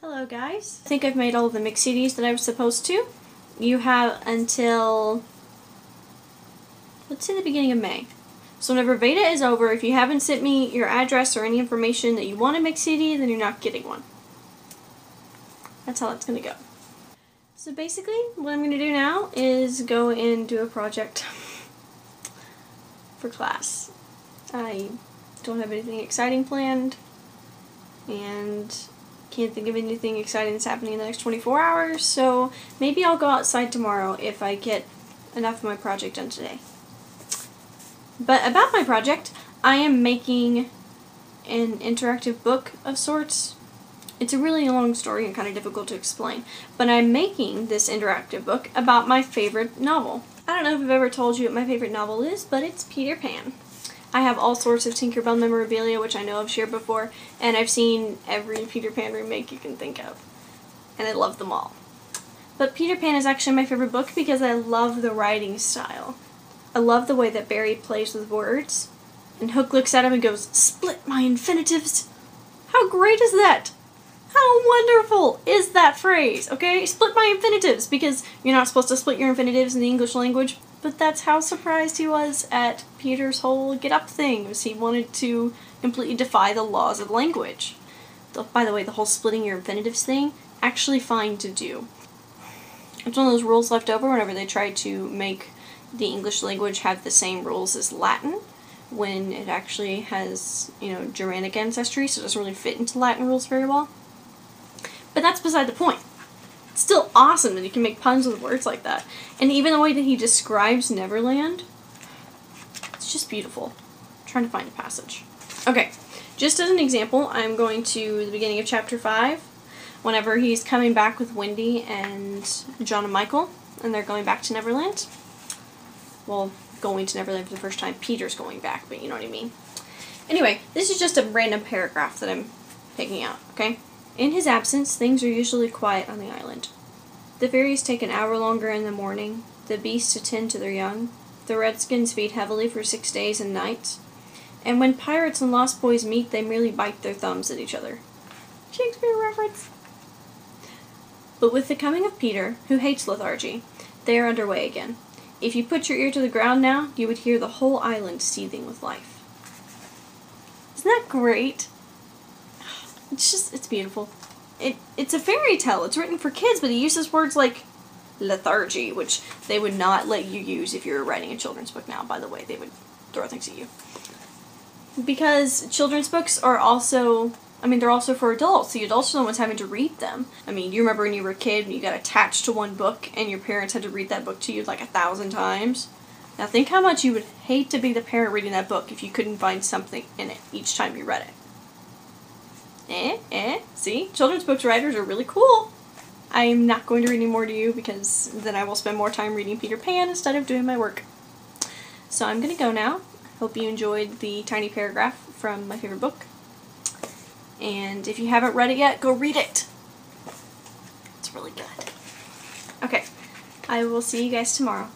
Hello guys. I think I've made all of the mix CDs that I was supposed to. You have until, let's say, the beginning of May. So whenever beta is over, if you haven't sent me your address or any information that you want a mix CD, then you're not getting one. That's how that's going to go. So basically, what I'm going to do now is go and do a project for class. I don't have anything exciting planned, and can't think of anything exciting that's happening in the next 24 hours, so maybe I'll go outside tomorrow if I get enough of my project done today. But about my project, I am making an interactive book of sorts. It's a really long story and kind of difficult to explain, but I'm making this interactive book about my favorite novel. I don't know if I've ever told you what my favorite novel is, but it's Peter Pan. I have all sorts of Tinkerbell memorabilia, which I know I've shared before, and I've seen every Peter Pan remake you can think of, and I love them all. But Peter Pan is actually my favorite book because I love the writing style. I love the way that Barry plays with words, and Hook looks at him and goes, "Split my infinitives." How great is that? How wonderful is that phrase, okay? Split my infinitives, because you're not supposed to split your infinitives in the English language, but that's how surprised he was at Peter's whole get-up thing, was he wanted to completely defy the laws of language. By the way, the whole splitting your infinitives thing, actually fine to do. It's one of those rules left over whenever they try to make the English language have the same rules as Latin, when it actually has, Germanic ancestry, so it doesn't really fit into Latin rules very well. But that's beside the point. It's still awesome that he can make puns with words like that. And even the way that he describes Neverland, it's just beautiful. I'm trying to find a passage. Okay, just as an example, I'm going to the beginning of chapter 5, whenever he's coming back with Wendy and John and Michael, and they're going back to Neverland. Well, going to Neverland for the first time. Peter's going back, but you know what I mean. Anyway, this is just a random paragraph that I'm picking out, okay? In his absence, things are usually quiet on the island. The fairies take an hour longer in the morning, the beasts attend to their young, the redskins feed heavily for 6 days and nights, and when pirates and lost boys meet, they merely bite their thumbs at each other. Shakespeare reference! But with the coming of Peter, who hates lethargy, they are underway again. If you put your ear to the ground now, you would hear the whole island seething with life. Isn't that great? It's beautiful. It's a fairy tale. It's written for kids, but he uses words like lethargy, which they would not let you use if you were writing a children's book now, by the way. They would throw things at you. Because children's books are also, they're also for adults. The adults are the ones having to read them. You remember when you were a kid and you got attached to one book and your parents had to read that book to you like 1,000 times? Now think how much you would hate to be the parent reading that book if you couldn't find something in it each time you read it. See? Children's books writers are really cool. I'm not going to read any more to you because then I will spend more time reading Peter Pan instead of doing my work. So I'm going to go now. Hope you enjoyed the tiny paragraph from my favorite book. And if you haven't read it yet, go read it. It's really good. Okay, I will see you guys tomorrow.